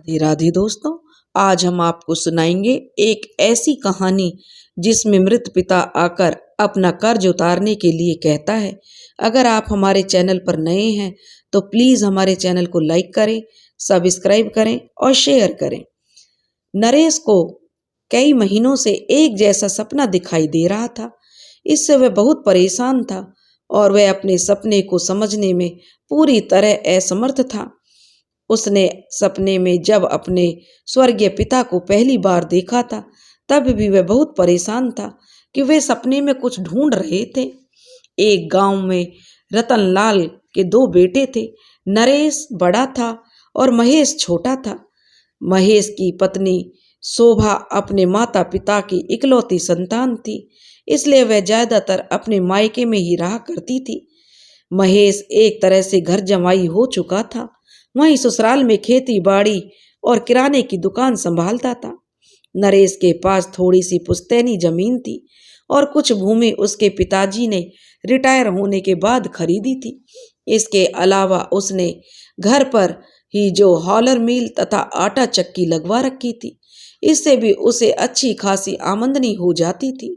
राधे राधे दोस्तों। आज हम आपको सुनाएंगे एक ऐसी कहानी जिसमें मृत पिता आकर अपना कर्ज उतारने के लिए कहता है। अगर आप हमारे चैनल पर नए हैं तो प्लीज हमारे चैनल को लाइक करें, सब्सक्राइब करें और शेयर करें। नरेश को कई महीनों से एक जैसा सपना दिखाई दे रहा था। इससे वह बहुत परेशान था और वह अपने सपने को समझने में पूरी तरह असमर्थ था। उसने सपने में जब अपने स्वर्गीय पिता को पहली बार देखा था तब भी वह बहुत परेशान था कि वे सपने में कुछ ढूंढ रहे थे। एक गांव में रतनलाल के दो बेटे थे। नरेश बड़ा था और महेश छोटा था। महेश की पत्नी शोभा अपने माता पिता की इकलौती संतान थी, इसलिए वह ज्यादातर अपने मायके में ही रहा करती थी। महेश एक तरह से घर जमाई हो चुका था। वहीं ससुराल में खेती बाड़ी और किराने की दुकान संभालता था। नरेश के पास थोड़ी सी पुश्तैनी जमीन थी और कुछ भूमि उसके पिताजी ने रिटायर होने के बाद खरीदी थी। इसके अलावा उसने घर पर ही जो हॉलर मिल तथा आटा चक्की लगवा रखी थी, इससे भी उसे अच्छी खासी आमदनी हो जाती थी।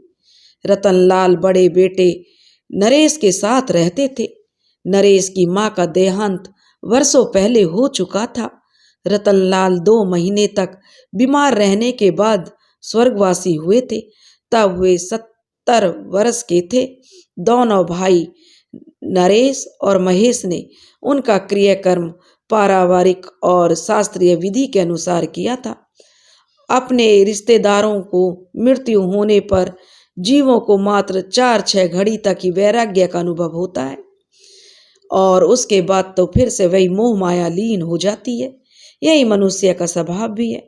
रतनलाल बड़े बेटे नरेश के साथ रहते थे। नरेश की मां का देहांत वर्षों पहले हो चुका था। रतनलाल 2 महीने तक बीमार रहने के बाद स्वर्गवासी हुए थे। तब वे 70 वर्ष के थे। दोनों भाई नरेश और महेश ने उनका क्रियाकर्म पारिवारिक और शास्त्रीय विधि के अनुसार किया था। अपने रिश्तेदारों को मृत्यु होने पर जीवों को मात्र 4-6 घड़ी तक ही वैराग्य का अनुभव होता है और उसके बाद तो फिर से वही मोह माया लीन हो जाती है। यही मनुष्य का स्वभाव भी है।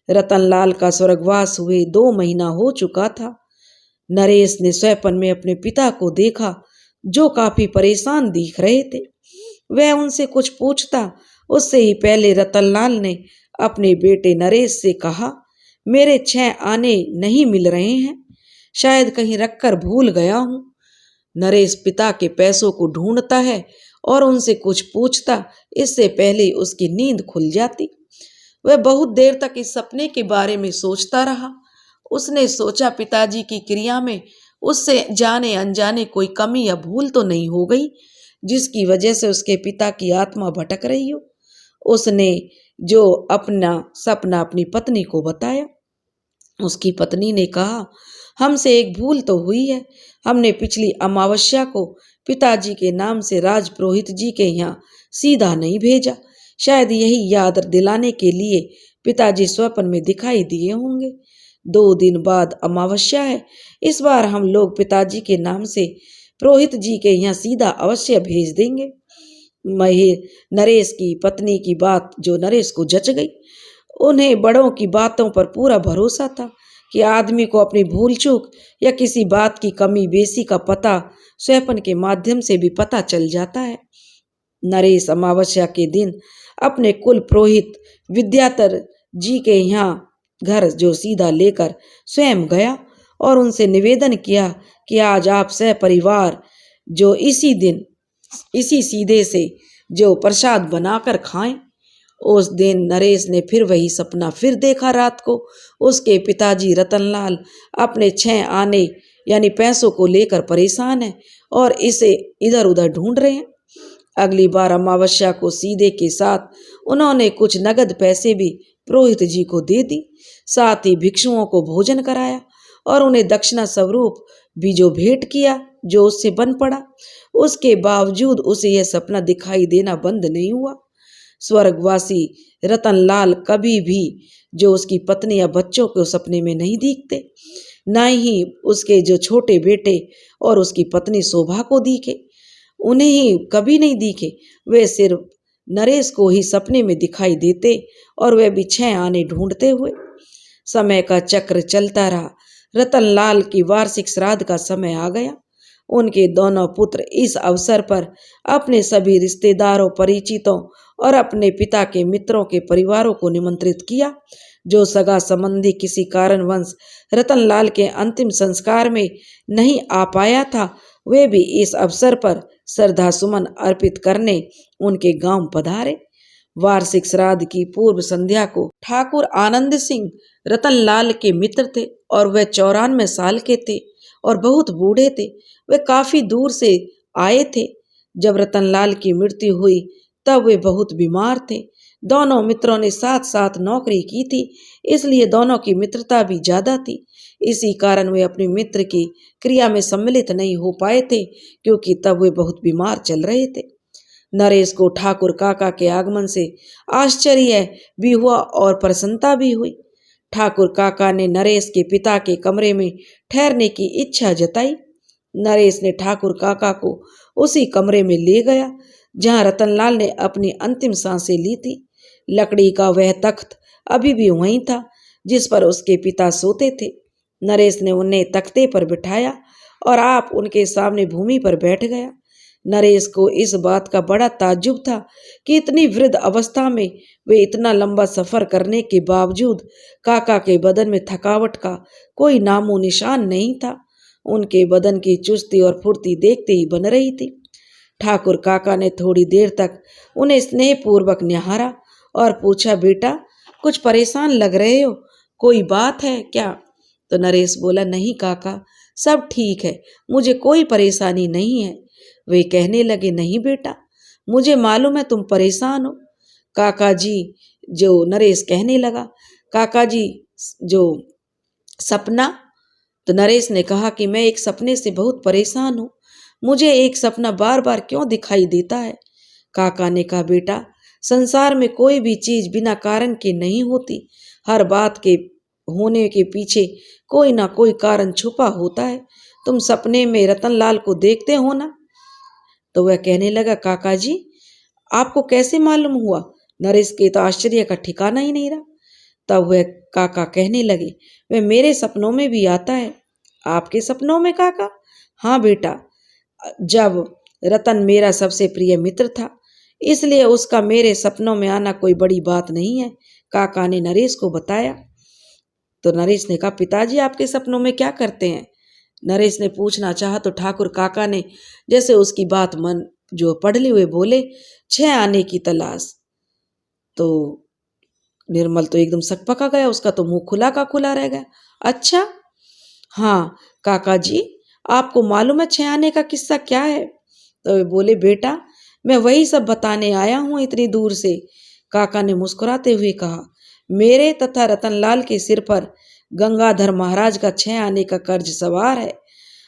रतनलाल का स्वर्गवास हुए 2 महीना हो चुका था। नरेश ने स्वप्न में अपने पिता को देखा जो काफी परेशान दिख रहे थे। वह उनसे कुछ पूछता उससे ही पहले रतनलाल ने अपने बेटे नरेश से कहा, मेरे 6 आने नहीं मिल रहे हैं, शायद कहीं रखकर भूल गया हूं। नरेश पिता के पैसों को ढूंढता है और उनसे कुछ पूछता इससे पहले उसकी नींद खुल जाती। वह बहुत देर तक इस सपने के बारे में सोचता रहा। उसने सोचा पिताजी की क्रिया में उससे जाने अनजाने कोई कमी या भूल तो नहीं हो गई जिसकी वजह से उसके पिता की आत्मा भटक रही हो। उसने जो अपना सपना अपनी पत्नी को बताया। उसकी पत्नी ने कहा, हमसे एक भूल तो हुई है। हमने पिछली अमावस्या को पिताजी के नाम से राजपुरोहित जी के यहाँ सीधा नहीं भेजा। शायद यही याद दिलाने के लिए पिताजी स्वप्न में दिखाई दिए होंगे। 2 दिन बाद अमावस्या है। इस बार हम लोग पिताजी के नाम से पुरोहित जी के यहाँ सीधा अवश्य भेज देंगे। नरेश की पत्नी की बात जो नरेश को जच गई। उन्हें बड़ों की बातों पर पूरा भरोसा था कि आदमी को अपनी भूल चूक या किसी बात की कमी बेसी का पता स्वप्न के माध्यम से भी पता चल जाता है। नरेश अमावस्या के दिन अपने कुल पुरोहित विद्याधर जी के यहाँ घर जो सीधा लेकर स्वयं गया और उनसे निवेदन किया कि आज आप सपरिवार जो इसी दिन इसी सीधे से जो प्रसाद बनाकर खाएं। उस दिन नरेश ने फिर वही सपना फिर देखा। रात को उसके पिताजी रतनलाल अपने 6 आने यानी पैसों को लेकर परेशान है और इसे इधर उधर ढूंढ रहे हैं। अगली बार अमावस्या को सीधे के साथ उन्होंने कुछ नगद पैसे भी पुरोहित जी को दे दी। साथ ही भिक्षुओं को भोजन कराया और उन्हें दक्षिणा स्वरूप भी जो भेंट किया जो उससे बन पड़ा। उसके बावजूद उसे यह सपना दिखाई देना बंद नहीं हुआ। स्वर्गवासी रतनलाल कभी भी जो उसकी पत्नी या बच्चों को सपने में नहीं दिखते, न ही उसके जो छोटे बेटे और उसकी पत्नी शोभा को दिखे, उन्हें ही कभी नहीं दिखे। वे सिर्फ नरेश को ही सपने में दिखाई देते और वे भी 6 आने ढूंढते हुए। समय का चक्र चलता रहा। रतनलाल की वार्षिक श्राद्ध का समय आ गया। उनके दोनों पुत्र इस अवसर पर अपने सभी रिश्तेदारों, परिचितों और अपने पिता के मित्रों के परिवारों को निमंत्रित किया। जो सगा संबंधी किसी कारणवश रतनलाल के अंतिम संस्कार में नहीं आ पाया था, वे भी इस अवसर पर श्रद्धा सुमन अर्पित करने उनके गांव पधारे। वार्षिक श्राद्ध की पूर्व संध्या को ठाकुर आनंद सिंह रतनलाल के मित्र थे और वह 94 साल के थे और बहुत बूढ़े थे। वे काफी दूर से आए थे। जब रतनलाल की मृत्यु हुई तब वे बहुत बीमार थे। दोनों मित्रों ने साथ साथ नौकरी की थी, इसलिए दोनों की मित्रता भी ज्यादा थी। इसी कारण वे अपने मित्र की क्रिया में सम्मिलित नहीं हो पाए थे, क्योंकि तब वे बहुत बीमार चल रहे थे। नरेश को ठाकुर काका के आगमन से आश्चर्य भी हुआ और प्रसन्नता भी हुई। ठाकुर काका ने नरेश के पिता के कमरे में ठहरने की इच्छा जताई। नरेश ने ठाकुर काका को उसी कमरे में ले गया जहां रतनलाल ने अपनी अंतिम सांसें ली थी। लकड़ी का वह तख्त अभी भी वहीं था जिस पर उसके पिता सोते थे। नरेश ने उन्हें तख्ते पर बिठाया और आप उनके सामने भूमि पर बैठ गया। नरेश को इस बात का बड़ा ताज्जुब था कि इतनी वृद्ध अवस्था में वे इतना लंबा सफर करने के बावजूद काका के बदन में थकावट का कोई नामो निशान नहीं था। उनके बदन की चुस्ती और फुर्ती देखते ही बन रही थी। ठाकुर काका ने थोड़ी देर तक उन्हें स्नेहपूर्वक निहारा और पूछा, बेटा कुछ परेशान लग रहे हो, कोई बात है क्या? तो नरेश बोला, नहीं काका, सब ठीक है, मुझे कोई परेशानी नहीं है। वे कहने लगे, नहीं बेटा, मुझे मालूम है तुम परेशान हो। काका जी, जो नरेश कहने लगा, काका जी जो सपना? तो नरेश ने कहा कि मैं एक सपने से बहुत परेशान हूँ। मुझे एक सपना बार बार क्यों दिखाई देता है? काका ने कहा, बेटा संसार में कोई भी चीज बिना कारण के नहीं होती। हर बात के होने के पीछे कोई ना कोई कारण छुपा होता है। तुम सपने में रतनलाल को देखते हो ना? तो वह कहने लगा, काका जी आपको कैसे मालूम हुआ? नरेश के तो आश्चर्य का ठिकाना ही नहीं रहा। तब वह काका कहने लगे, वह मेरे सपनों में भी आता है। आपके सपनों में काका? हाँ बेटा, जब रतन मेरा सबसे प्रिय मित्र था, इसलिए उसका मेरे सपनों में आना कोई बड़ी बात नहीं है, काका ने नरेश को बताया। तो नरेश ने कहा, पिताजी आपके सपनों में क्या करते हैं? नरेश ने पूछना चाहा तो ठाकुर काका ने जैसे उसकी बात मन जो पढ़ ली हुए बोले, 6 आने की तलाश। तो निर्मल तो एकदम सकपका गया, उसका तो मुंह खुला का खुला रह गया। अच्छा हाँ काका जी, आपको मालूम है 6 आने का किस्सा क्या है? तो वे बोले, बेटा मैं वही सब बताने आया हूँ इतनी दूर से। काका ने मुस्कुराते हुए कहा, मेरे तथा रतनलाल के सिर पर गंगाधर महाराज का 6 आने का कर्ज सवार है।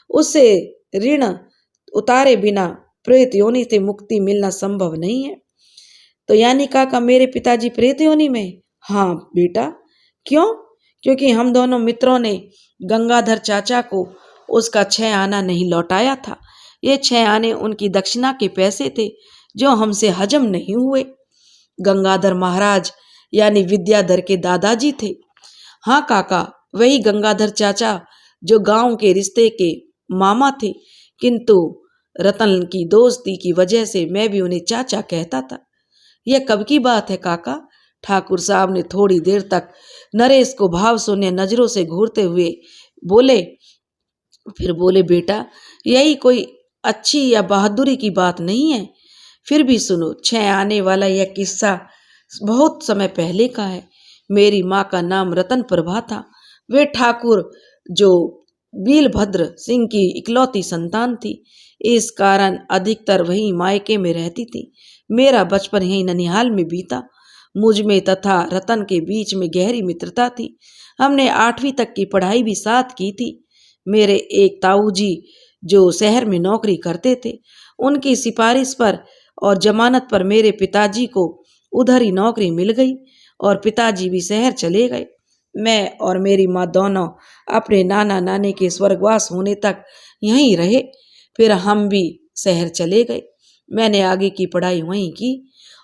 उससे ऋण उतारे बिना प्रेत योनि से मुक्ति मिलना संभव नहीं है। तो यानी काका मेरे पिताजी प्रेत योनि में? हाँ बेटा। क्यों? क्योंकि हम दोनों मित्रों ने गंगाधर चाचा को उसका 6 आना नहीं लौटाया था। ये 6 आने उनकी दक्षिणा के पैसे थे जो हमसे हजम नहीं हुए। गंगाधर महाराज यानी विद्याधर के दादाजी थे। हाँ काका, वही गंगाधर चाचा जो गांव के रिश्ते के मामा थे, किंतु रतन की दोस्ती की वजह से मैं भी उन्हें चाचा कहता था। यह कब की बात है काका? ठाकुर साहब ने थोड़ी देर तक नरेश को भाव शून्य नजरों से घूरते हुए बोले, फिर बोले, बेटा यही कोई अच्छी या बहादुरी की बात नहीं है। फिर भी सुनो, 6 आने वाला यह किस्सा बहुत समय पहले का है। मेरी माँ का नाम रतन प्रभा था। वे ठाकुर जो बीलभद्र सिंह की इकलौती संतान थी, इस कारण अधिकतर वही मायके में रहती थी। मेरा बचपन यही ननिहाल में बीता। मुझ में तथा रतन के बीच में गहरी मित्रता थी। हमने 8वीं तक की पढ़ाई भी साथ की थी। मेरे एक ताऊ जी जो शहर में नौकरी करते थे, उनकी सिफारिश पर और जमानत पर मेरे पिताजी को उधर ही नौकरी मिल गई और पिताजी भी शहर चले गए। मैं और मेरी माँ दोनों अपने नाना नानी के स्वर्गवास होने तक यहीं रहे। फिर हम भी शहर चले गए। मैंने आगे की पढ़ाई वहीं की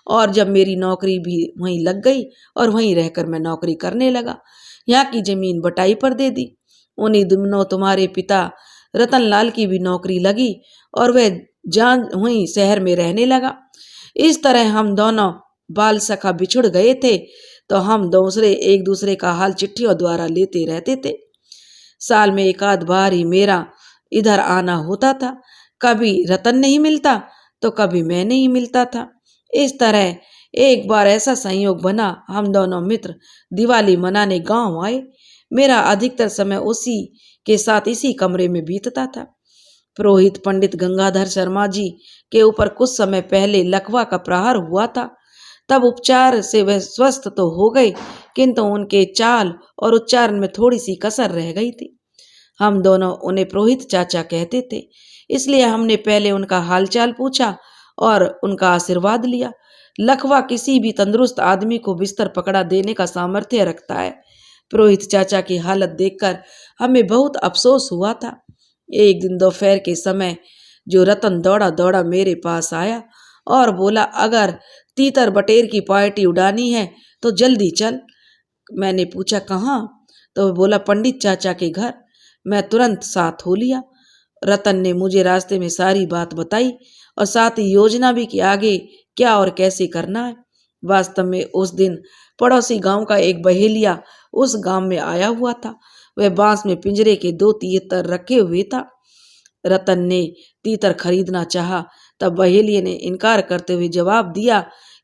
और जब मेरी नौकरी भी वहीं लग गई और वहीं रहकर मैं नौकरी करने लगा। यहाँ की जमीन बटाई पर दे दी। उन्हीं दिनों तुम्हारे पिता रतनलाल की भी नौकरी लगी और वह जान वहीं शहर में रहने लगा। इस तरह हम दोनों बाल सखा बिछुड़ गए थे, तो हम एक दूसरे का हाल चिट्ठियों द्वारा लेते रहते थे। साल में एक आध बार ही मेरा इधर आना होता था। कभी रतन नहीं मिलता तो कभी मैं नहीं मिलता था। इस तरह एक बार ऐसा संयोग बना, हम दोनों मित्र दिवाली मनाने गांव आए। मेरा अधिकतर समय उसी के साथ इसी कमरे में बीतता था। पुरोहित पंडित गंगाधर शर्मा जी के ऊपर कुछ समय पहले लकवा का प्रहार हुआ था। तब उपचार से वह स्वस्थ तो हो गए, किंतु उनके चाल और उच्चारण में थोड़ी सी कसर रह गई थी। हम दोनों उन्हें पुरोहित चाचा कहते थे, इसलिए हमने पहले उनका हालचाल पूछा और उनका आशीर्वाद लिया। लकवा किसी भी तंदुरुस्त आदमी को बिस्तर पकड़ा देने का सामर्थ्य रखता है। पुरोहित चाचा की हालत देखकर हमें बहुत अफसोस हुआ था। एक दिन दोपहर के समय जो रतन दौड़ा दौड़ा मेरे पास आया और बोला, अगर तीतर बटेर की पार्टी उड़ानी है तो जल्दी चल। मैंने पूछा कहाँ? तो बोला पंडित चाचा के घर। मैं तुरंत साथ हो लिया। रतन ने मुझे रास्ते में सारी बात बताई और साथ ही योजना भी कि आगे क्या और कैसे करना है। वास्तव में उस दिन पड़ोसी गांव का एक बहेलिया उस गांव में आया हुआ था। वह बांस में पिंजरे के 2 तीतर रखे हुए था। रतन ने तीतर खरीदना चाहा, तब बहेलिये ने इनकार करते हुए जवाब दिया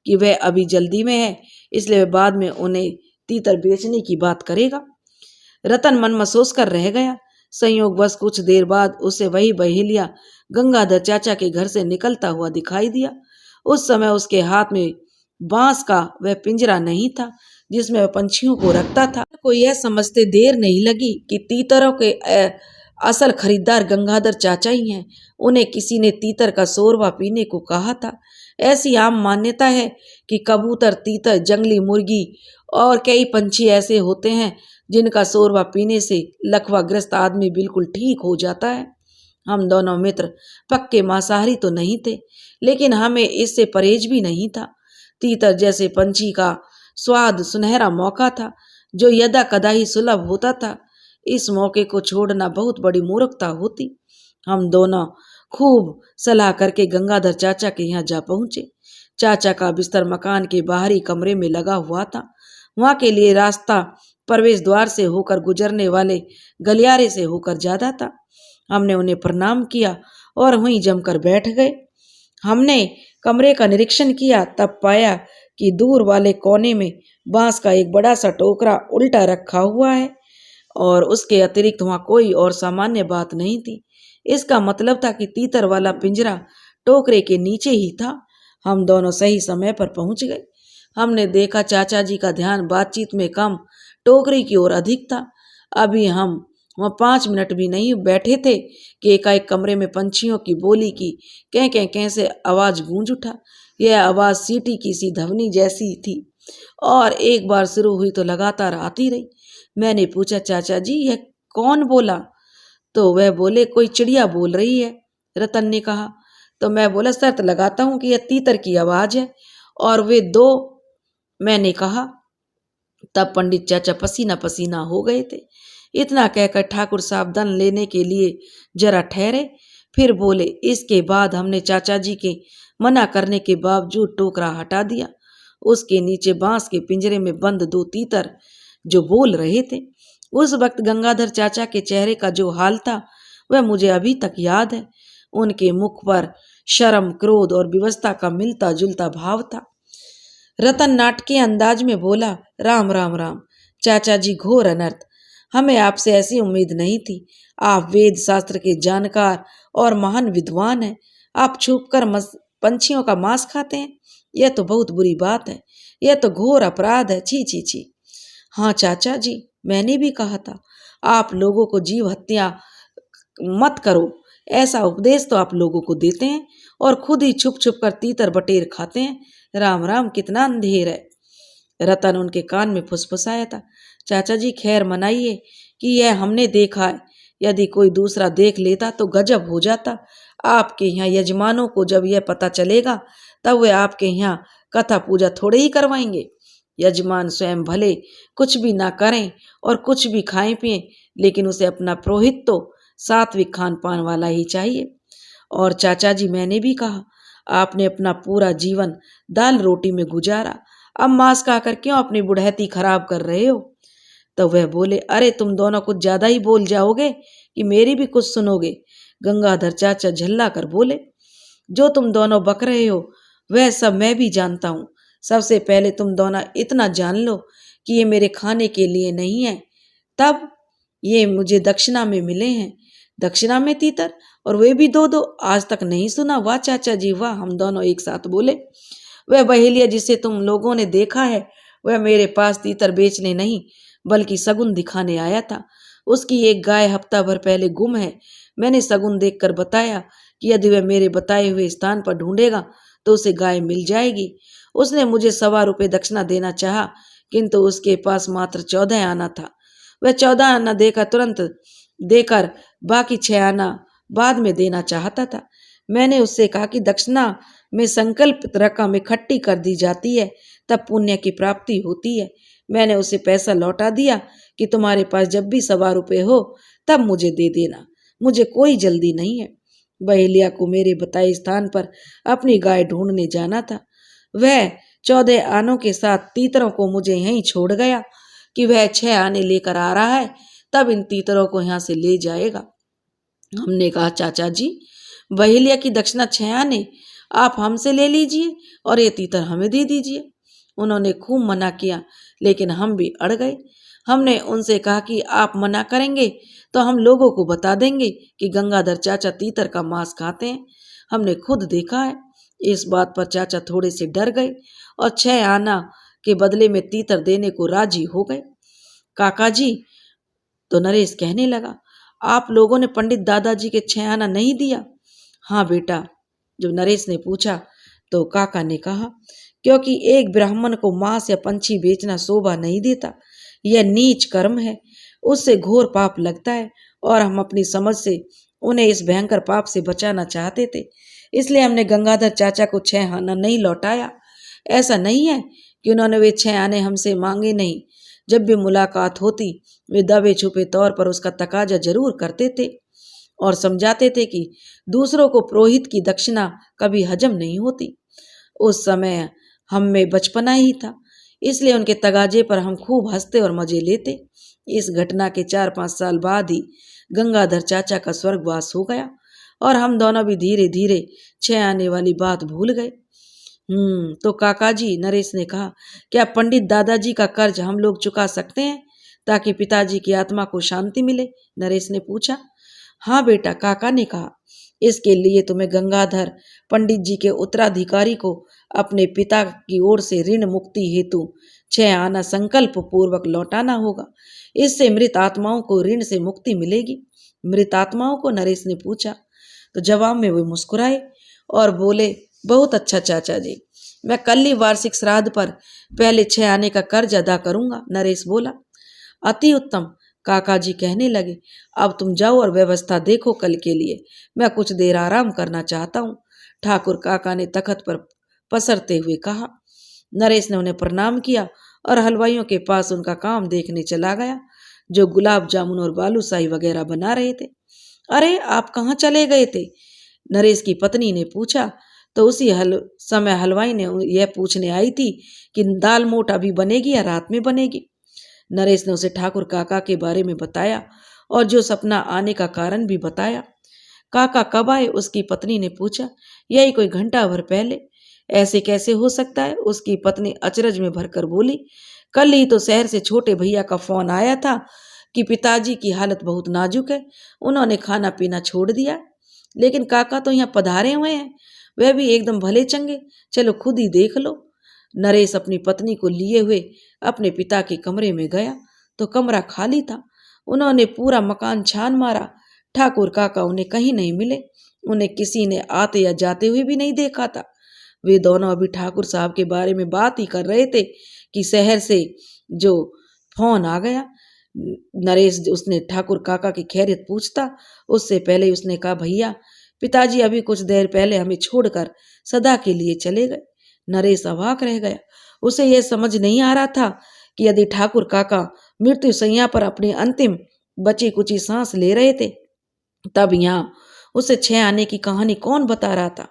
कि वह अभी जल्दी में है, इसलिए वह बाद में उन्हें तीतर बेचने की बात करेगा। रतन मन में सोच कर रह गया। संयोगवश कुछ देर बाद उसे वही बहेलिया गंगाधर चाचा के घर से निकलता हुआ दिखाई दिया। उस समय उसके हाथ में बांस का वह पिंजरा नहीं था जिसमें वह पंछियों को रखता था। को यह समझते देर नहीं लगी कि तीतरों के असल खरीदार गंगाधर चाचा ही हैं। उन्हें किसी ने तीतर का शोरबा पीने को कहा था। ऐसी आम मान्यता है कि कबूतर, तीतर, जंगली मुर्गी और कई पंछी ऐसे होते हैं जिनका शोरबा पीने से लकवाग्रस्त आदमी बिल्कुल ठीक हो जाता है। हम दोनों मित्र पक्के मांसाहारी तो नहीं थे, लेकिन हमें इससे परहेज भी नहीं था। तीतर जैसे पंछी का स्वाद सुनहरा मौका था जो यदा कदा ही सुलभ होता था। इस मौके को छोड़ना बहुत बड़ी मूर्खता होती। हम दोनों खूब सलाह करके गंगाधर चाचा के यहाँ जा पहुंचे। चाचा का बिस्तर मकान के बाहरी कमरे में लगा हुआ था। वहां के लिए रास्ता प्रवेश द्वार से होकर गुजरने वाले गलियारे से होकर जाता था। हमने उन्हें प्रणाम किया और वहीं जमकर बैठ गए। हमने कमरे का निरीक्षण किया, तब पाया कि दूर वाले कोने में बांस का एक बड़ा सा टोकरा उल्टा रखा हुआ है और उसके अतिरिक्त वहां कोई और सामान्य बात नहीं थी। इसका मतलब था कि तीतर वाला पिंजरा टोकरे के नीचे ही था। हम दोनों सही समय पर पहुंच गए। हमने देखा चाचा जी का ध्यान बातचीत में कम, टोकरी की ओर अधिक था। अभी हम वहाँ 5 मिनट भी नहीं बैठे थे कि एकाएक कमरे में पंछियों की बोली की कैं कैं कैं से आवाज गूंज उठा। यह आवाज सीटी की सी ध्वनि जैसी थी और एक बार शुरू हुई तो लगातार आती रही। मैंने पूछा, चाचा जी यह कौन बोला? तो वह बोले, कोई चिड़िया बोल रही है। रतन ने कहा। तो मैं बोला, शर्त लगाता हूं कि यह तीतर की आवाज है और वे 2। मैंने कहा। तब पंडित चाचा पसीना पसीना हो गए थे। इतना कहकर ठाकुर साहब दम लेने के लिए जरा ठहरे, फिर बोले। इसके बाद हमने चाचा जी के मना करने के बावजूद टोकरा हटा दिया। उसके नीचे बांस के पिंजरे में बंद 2 तीतर जो बोल रहे थे। उस वक्त गंगाधर चाचा के चेहरे का जो हाल था वह मुझे अभी तक याद है। उनके मुख पर शर्म, क्रोध और विवशता का मिलता जुलता भाव था। रतन नाटकीय अंदाज में बोला, राम राम राम चाचा जी, घोर अनर्थ। हमें आपसे ऐसी उम्मीद नहीं थी। आप वेद शास्त्र के जानकार और महान विद्वान हैं। आप छुपकर पंछियों का मांस खाते हैं। यह तो बहुत बुरी बात है। यह तो घोर अपराध है। छी छी छी। हाँ चाचा जी, मैंने भी कहा था आप लोगों को जीव हत्या मत करो। ऐसा उपदेश तो आप लोगों को देते हैं और खुद ही छुप छुप कर तीतर बटेर खाते हैं। राम राम, कितना अंधेर है। रतन उनके कान में फुसफुसाया था। चाचा जी खैर मनाइए कि यह हमने देखा है। यदि कोई दूसरा देख लेता तो गजब हो जाता। आपके यहाँ यजमानों को जब यह पता चलेगा तब वे आपके यहाँ कथा पूजा थोड़े ही करवाएंगे। यजमान स्वयं भले कुछ भी ना करें और कुछ भी खाएं पिएं, लेकिन उसे अपना पुरोहित तो सात्विक खान पान वाला ही चाहिए। और चाचा जी, मैंने भी कहा आपने अपना पूरा जीवन दाल रोटी में गुजारा, अब मांस खाकर क्यों अपनी बुढ़ैती खराब कर रहे हो? तो वह बोले, अरे तुम दोनों कुछ ज्यादा ही बोल जाओगे कि मेरी भी कुछ सुनोगे। गंगाधर चाचा झल्ला कर बोले, जो तुम दोनों बक रहे हो वह सब मैं भी जानता हूँ। सबसे पहले तुम दोनों इतना जान लो कि ये मेरे खाने के लिए नहीं है, तब ये मुझे दक्षिणा में मिले हैं। दक्षिणा में तीतर, और वे भी दो दो, आज तक नहीं सुना। वाह चाचा जी वाह, हम दोनों एक साथ बोले। वह बहेलिया जिसे तुम लोगों ने देखा है, वह मेरे पास तीतर बेचने नहीं बल्कि सगुन दिखाने आया था। उसकी एक गाय हफ्ता भर पहले गुम है। मैंने सगुन देखकर बताया कि यदि वह मेरे बताए हुए स्थान पर ढूंढेगा तो उसे गाय मिल जाएगी। उसने मुझे 1.25 रुपये दक्षिणा देना चाहा, किंतु उसके पास मात्र 14 आना था। वह 14 आना देकर तुरंत देकर बाकी 6 आना बाद में देना चाहता था। मैंने उससे कहा कि दक्षिणा में संकल्पित रकम इकट्ठी कर दी जाती है, तब पुण्य की प्राप्ति होती है। मैंने उसे पैसा लौटा दिया कि तुम्हारे पास जब भी 1.25 रुपये हो तब मुझे दे देना, मुझे कोई जल्दी नहीं है। बहेलिया को मेरे बताए स्थान पर अपनी गाय ढूंढने जाना था। वह 14 आनों के साथ तीतरों को मुझे यहीं छोड़ गया कि वह 6 आने लेकर आ रहा है, तब इन तीतरों को यहाँ से ले जाएगा। हमने कहा चाचा जी, बहेलिया की दक्षिणा 6 आने आप हमसे ले लीजिए और ये तीतर हमें दे दीजिए। उन्होंने खूब मना किया, लेकिन हम भी अड़ गए। हमने उनसे कहा कि आप मना करेंगे तो हम लोगों को बता देंगे कि गंगाधर चाचा तीतर का मांस खाते हैं, हमने खुद देखा है। इस बात पर चाचा थोड़े से डर गए और 6 आना के बदले में तीतर देने को राजी हो गए। काका जी, तो नरेश कहने लगा, आप लोगों ने पंडित दादाजी के 6 आना नहीं दिया? हाँ बेटा, जब नरेश ने पूछा तो काका ने कहा, क्योंकि एक ब्राह्मण को मांस या पंछी बेचना शोभा नहीं देता, यह नीच कर्म है, उससे घोर पाप लगता है, और हम अपनी समझ से उन्हें इस भयंकर पाप से बचाना चाहते थे, इसलिए हमने गंगाधर चाचा को 6 आना नहीं लौटाया। ऐसा नहीं है कि उन्होंने वे 6 आने हमसे मांगे नहीं। जब भी मुलाकात होती वे दबे छुपे तौर पर उसका तकाजा जरूर करते थे और समझाते थे कि दूसरों को पुरोहित की दक्षिणा कभी हजम नहीं होती। उस समय हम में बचपना ही था, इसलिए उनके तगाजे पर हम खूब हंसते और मजे लेते। इस घटना के 4-5 साल बाद ही गंगाधर चाचा का स्वर्गवास हो गया और हम दोनों भी धीरे धीरे 6 आने वाली बात भूल गए। तो काका जी, नरेश ने कहा, क्या पंडित दादाजी का कर्ज हम लोग चुका सकते हैं ताकि पिताजी की आत्मा को शांति मिले? नरेश ने पूछा। हाँ बेटा, काका ने कहा, इसके लिए तुम्हें गंगाधर पंडित जी के उत्तराधिकारी को अपने पिता की ओर से ऋण मुक्ति हेतु 6 आना संकल्प पूर्वक लौटाना होगा। इससे मृत आत्माओं को ऋण से मुक्ति मिलेगी। मृत आत्माओं को? नरेश ने पूछा। तो जवाब में वे मुस्कुराए और बोले, बहुत अच्छा चाचा जी, मैं कल ही वार्षिक श्राद्ध पर पहले 6 आने का कर्ज अदा करूंगा। नरेश बोला। अति उत्तम, काका जी कहने लगे, अब तुम जाओ और व्यवस्था देखो कल के लिए, मैं कुछ देर आराम करना चाहता हूँ। ठाकुर काका ने तखत पर पसरते हुए कहा। नरेश ने उन्हें प्रणाम किया और हलवाइयों के पास उनका काम देखने चला गया, जो गुलाब जामुन और बालूशाही वगैरह बना रहे थे। अरे, आप कहाँ चले गए थे? नरेश की पत्नी ने पूछा। तो उसी समय हलवाई ने यह पूछने आई थी कि दाल मोट अभी बनेगी या रात में बनेगी। नरेश ने उसे ठाकुर काका के बारे में बताया और जो सपना आने का कारण भी बताया। काका कब आए? उसकी पत्नी ने पूछा। यही कोई घंटा भर पहले। ऐसे कैसे हो सकता है? उसकी पत्नी अचरज में भरकर बोली। कल ही तो शहर से छोटे भैया का फोन आया था कि पिताजी की हालत बहुत नाजुक है, उन्होंने खाना पीना छोड़ दिया, लेकिन काका तो यहाँ पधारे हुए हैं, वह भी एकदम भले चंगे, चलो खुद ही देख लो। नरेश अपनी पत्नी को लिए हुए अपने पिता के कमरे में गया तो कमरा खाली था। उन्होंने पूरा मकान छान मारा, ठाकुर काका उन्हें कहीं नहीं मिले, उन्हें किसी ने आते या जाते हुए भी नहीं देखा था। वे दोनों अभी ठाकुर साहब के बारे में बात ही कर रहे थे कि शहर से जो फोन आ गया। नरेश उसने ठाकुर काका की खैरियत पूछता उससे पहले ही उसने कहा, भैया पिताजी अभी कुछ देर पहले हमें छोड़कर सदा के लिए चले गए। नरेश अवाक रह गया। उसे यह समझ नहीं आ रहा था कि यदि ठाकुर काका मृत्यु शैया पर अपनी अंतिम बची कुची सांस ले रहे थे, तब यहाँ उसे 6 आने की कहानी कौन बता रहा था?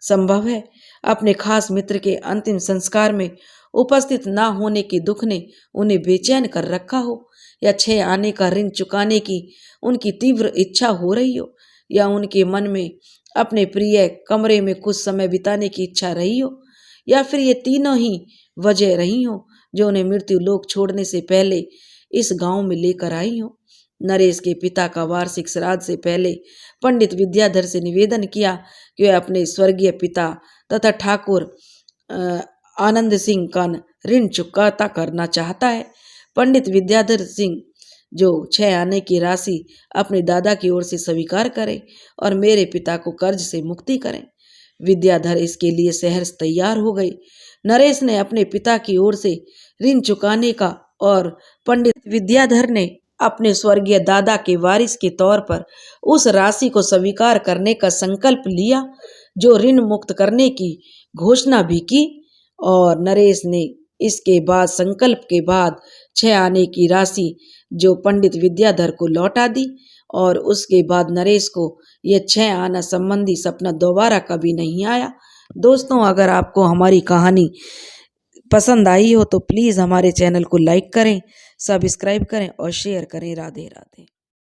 संभव है अपने खास मित्र के अंतिम संस्कार में उपस्थित ना होने के दुख ने उन्हें बेचैन कर रखा हो, या 6 आने का ऋण चुकाने की उनकी तीव्र इच्छा हो रही हो, या उनके मन में अपने प्रिय कमरे में कुछ समय बिताने की इच्छा रही हो, या फिर ये तीनों ही वजह रही हो जो उन्हें मृत्यु लोक छोड़ने से पहले इस गांव में लेकर आई हो। नरेश के पिता का वार्षिक श्राद्ध से पहले पंडित विद्याधर से निवेदन किया कि वह अपने स्वर्गीय पिता तथा ठाकुर आनंद सिंह का ऋण चुकता करना चाहता है। पंडित विद्याधर सिंह जो 6 आने की राशि अपने दादा की ओर से स्वीकार करें और मेरे पिता को कर्ज से मुक्ति करें। विद्याधर इसके लिए शहर से तैयार हो गई। नरेश ने अपने पिता की ओर से ऋण चुकाने का और पंडित विद्याधर ने अपने स्वर्गीय दादा के वारिस के तौर पर उस राशि को स्वीकार करने का संकल्प लिया, जो ऋण मुक्त करने की घोषणा भी की। और नरेश ने इसके बाद संकल्प के बाद 6 आने की राशि जो पंडित विद्याधर को लौटा दी और उसके बाद नरेश को यह 6 आना संबंधी सपना दोबारा कभी नहीं आया। दोस्तों, अगर आपको हमारी कहानी पसंद आई हो तो प्लीज़ हमारे चैनल को लाइक करें, सब्सक्राइब करें और शेयर करें। राधे राधे।